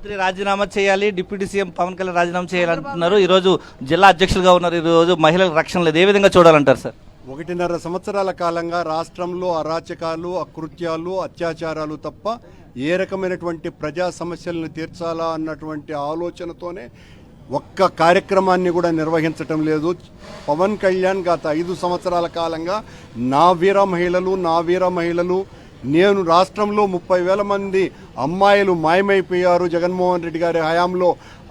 మంత్రి రాజీనామా చేయాలి, డిప్యూటీ సీఎం పవన్ కళ్యాణ్ రాజీనామా చేయాలంటున్నారు. ఈరోజు జిల్లా అధ్యక్షులుగా ఉన్నారు. ఈరోజు మహిళలకు రక్షణ లేదు. ఏ విధంగా చూడాలంటారు సార్? 1.5 సంవత్సరాల కాలంగా రాష్ట్రంలో అరాచకాలు, అకృత్యాలు, అత్యాచారాలు తప్ప ఏ రకమైనటువంటి ప్రజా సమస్యలను తీర్చాలా అన్నటువంటి ఆలోచనతోనే ఒక్క కార్యక్రమాన్ని కూడా నిర్వహించటం లేదు. పవన్ కళ్యాణ్ గత 5 సంవత్సరాల కాలంగా నా వీర మహిళలు నేను రాష్ట్రంలో 30,000 మంది అమ్మాయిలు మాయమైపోయారు జగన్మోహన్ రెడ్డి గారి హయాంలో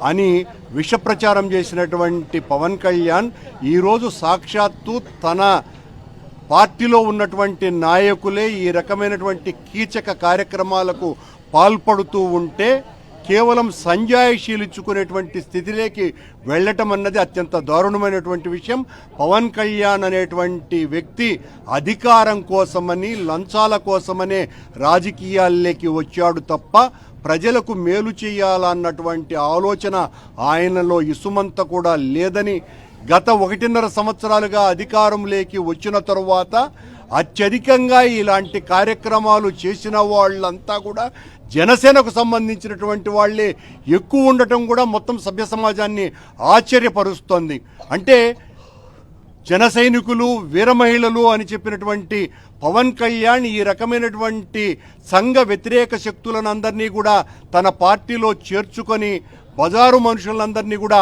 అని విష ప్రచారం చేసినటువంటి పవన్ కళ్యాణ్ ఈరోజు సాక్షాత్తు తన పార్టీలో ఉన్నటువంటి నాయకులే ఈ రకమైనటువంటి కీచక కార్యక్రమాలకు పాల్పడుతూ ఉంటే కేవలం సంజాయిషీలిచ్చుకునేటువంటి స్థితిలోకి వెళ్ళటం అన్నది అత్యంత దారుణమైనటువంటి విషయం. పవన్ కళ్యాణ్ అనేటువంటి వ్యక్తి అధికారం కోసమని, లంచాల కోసమనే రాజకీయాల్లోకి వచ్చాడు తప్ప ప్రజలకు మేలు చేయాలన్నటువంటి ఆలోచన ఆయనలో ఇసుమంత కూడా లేదని గత 1.5 సంవత్సరాలుగా అధికారంలోకి వచ్చిన తరువాత అత్యధికంగా ఇలాంటి కార్యక్రమాలు చేసిన వాళ్ళంతా కూడా జనసేనకు సంబంధించినటువంటి వాళ్ళే ఎక్కువ ఉండటం కూడా మొత్తం సభ్య సమాజాన్ని ఆశ్చర్యపరుస్తోంది. అంటే జన సైనికులు, వీర మహిళలు అని చెప్పినటువంటి పవన్ కళ్యాణ్ ఈ రకమైనటువంటి సంఘ వ్యతిరేక శక్తులను అందరినీ కూడా తన పార్టీలో చేర్చుకొని బజారు మనుషులందరినీ కూడా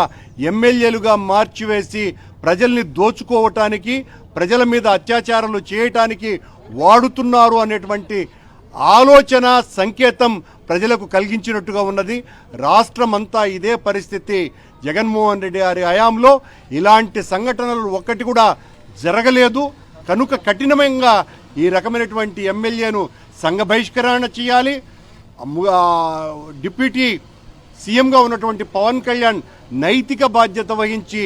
ఎమ్మెల్యేలుగా మార్చివేసి ప్రజల్ని దోచుకోవటానికి, ప్రజల మీద అత్యాచారాలు చేయటానికి వాడుతున్నారు అనేటువంటి ఆలోచన సంకేతం ప్రజలకు కలిగించినట్టుగా ఉన్నది. రాష్ట్రమంతా ఇదే పరిస్థితి. జగన్మోహన్ రెడ్డి గారి హయాంలో ఇలాంటి సంఘటనలు ఒక్కటి కూడా జరగలేదు. కనుక కఠినంగా ఈ రకమైనటువంటి ఎమ్మెల్యేను సంఘ బహిష్కరణ చేయాలి. డిప్యూటీ సీఎంగా ఉన్నటువంటి పవన్ కళ్యాణ్ నైతిక బాధ్యత వహించి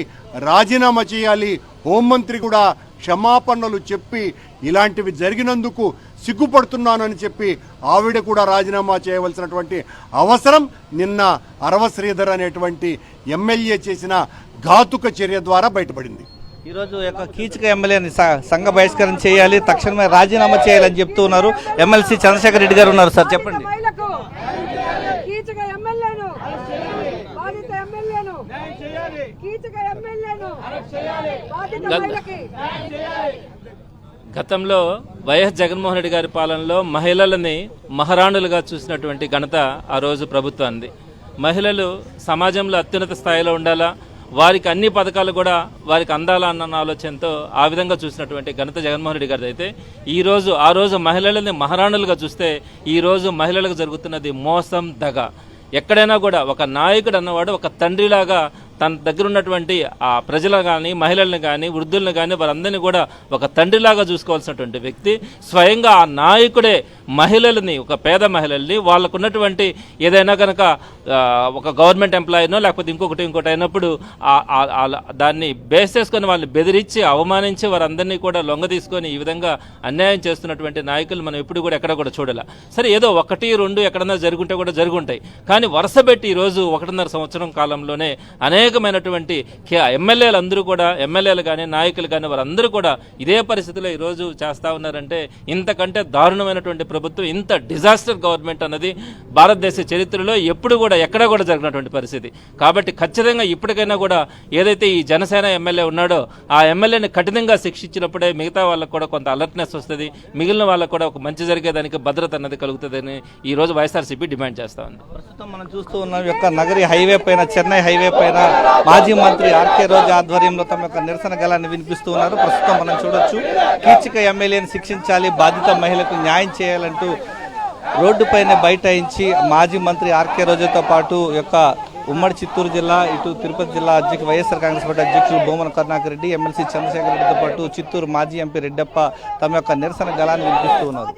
రాజీనామా చేయాలి. హోంమంత్రి కూడా క్షమాపణలు చెప్పి ఇలాంటివి జరిగినందుకు సిగ్గుపడుతున్నానని చెప్పి ఆవిడ కూడా రాజీనామా చేయవలసినటువంటి అవసరం నిన్న అరవ శ్రీధర్ అనేటువంటి ఎమ్మెల్యే చేసిన ఘాతుక చర్య ద్వారా బయటపడింది. ఈరోజు యొక్క కీచక ఎమ్మెల్యేని సంఘ బహిష్కరణ చేయాలి, తక్షణమే రాజీనామా చేయాలని చెప్తూ ఉన్నారు. ఎమ్మెల్సీ చంద్రశేఖర్ రెడ్డి గారు ఉన్నారు. సార్ చెప్పండి. గతంలో వైఎస్ జగన్మోహన్ రెడ్డి గారి పాలనలో మహిళలని మహారాణులుగా చూసినటువంటి ఘనత ఆ రోజు ప్రభుత్వానికి. మహిళలు సమాజంలో అత్యున్నత స్థాయిలో ఉండాలా, వారికి అన్ని పథకాలు కూడా వారికి అందాలా అన్న ఆలోచనతో ఆ విధంగా చూసినటువంటి ఘనత జగన్మోహన్ రెడ్డి గారిది. అయితే ఆ రోజు మహిళలని మహారాణులుగా చూస్తే ఈరోజు మహిళలకు జరుగుతున్నది మోసం, దగ. ఎక్కడైనా కూడా ఒక నాయకుడు అన్నవాడు ఒక తండ్రిలాగా తన దగ్గర ఉన్నటువంటి ఆ ప్రజలు కానీ, మహిళలను కానీ, వృద్ధులను కానీ వారందరినీ కూడా ఒక తండ్రిలాగా చూసుకోవాల్సినటువంటి వ్యక్తి స్వయంగా ఆ నాయకుడే మహిళలని, ఒక పేద మహిళల్ని వాళ్ళకు ఉన్నటువంటి ఏదైనా కనుక ఒక గవర్నమెంట్ ఎంప్లాయీనో లేకపోతే ఇంకొకటి అయినప్పుడు దాన్ని బేస్ చేసుకొని వాళ్ళని బెదిరించి అవమానించి వారందరినీ కూడా లొంగ తీసుకొని ఈ విధంగా అన్యాయం చేస్తున్నటువంటి నాయకులు మనం ఎప్పుడు కూడా ఎక్కడ కూడా చూడాలి. సరే, ఏదో 1, 2 ఎక్కడన్నా జరుగుంటే కూడా జరుగుంటాయి, కానీ వరుస పెట్టి ఈరోజు 1.5 సంవత్సరం కాలంలోనే అనేకమైనటువంటి ఎమ్మెల్యేలు అందరూ కూడా, ఎమ్మెల్యేలు కానీ నాయకులు కానీ వారందరూ కూడా ఇదే పరిస్థితిలో ఈరోజు చేస్తూ ఉన్నారంటే ఇంతకంటే దారుణమైనటువంటి ప్రభుత్వం, ఇంత డిజాస్టర్ గవర్నమెంట్ అన్నది భారతదేశ చరిత్రలో ఎప్పుడు కూడా ఎక్కడ కూడా జరిగినటువంటి పరిస్థితి. కాబట్టి ఖచ్చితంగా ఇప్పటికైనా కూడా ఏదైతే ఈ జనసేన ఎమ్మెల్యే ఉన్నాడో ఆ ఎమ్మెల్యేని కఠినంగా శిక్షించినప్పుడే మిగతా వాళ్ళకు కూడా కొంత అలర్ట్నెస్ వస్తుంది, మిగిలిన వాళ్ళకు కూడా ఒక మంచి జరిగేదానికి భద్రత అన్నది కలుగుతుందని ఈ రోజు వైఎస్ఆర్సీపీ డిమాండ్ చేస్తా ఉంది. ప్రస్తుతం మనం చూస్తూ ఉన్నాం యొక్క నగరి హైవే పైన, చెన్నై హైవే పైన మాజీ మంత్రి ఆర్కే రోజా ఆధ్వర్యంలో తమ యొక్క నిరసన గళాన్ని వినిపిస్తూ ఉన్నారు. ప్రస్తుతం మనం చూడొచ్చు, కీచక ఎమ్మెల్యేని శిక్షించాలి, బాధిత మహిళలకు న్యాయం చేయాలంటూ రోడ్డుపైనే బైఠాయించి మాజీ మంత్రి ఆర్కే రోజాతో పాటు యొక్క ఉమ్మడి చిత్తూరు జిల్లా, ఇటు తిరుపతి జిల్లా వైఎస్ఆర్ కాంగ్రెస్ పార్టీ అధ్యక్షులు భూమన కరుణాకర్ రెడ్డి, ఎమ్మెల్సీ చంద్రశేఖర్ రెడ్డితో పాటు చిత్తూరు మాజీ ఎంపీ రెడ్డప్ప తమ యొక్క నిరసన గళాన్ని వినిపిస్తూ ఉన్నారు.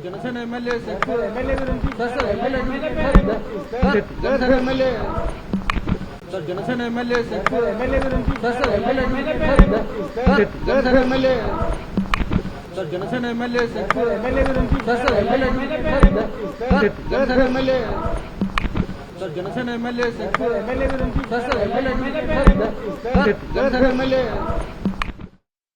జనసేన ఎమ్మెల్యే గురించి జనసేన ఎమ్మెల్యే జనసేన ఎమ్మెల్యే గురించి జనసేన ఎమ్మెల్యే జనసేన ఎమ్మెల్యే గురించి జనసేన ఎమ్మెల్యే జనసేన ఎమ్మెల్యే గురించి జనసేన ఎమ్మెల్యే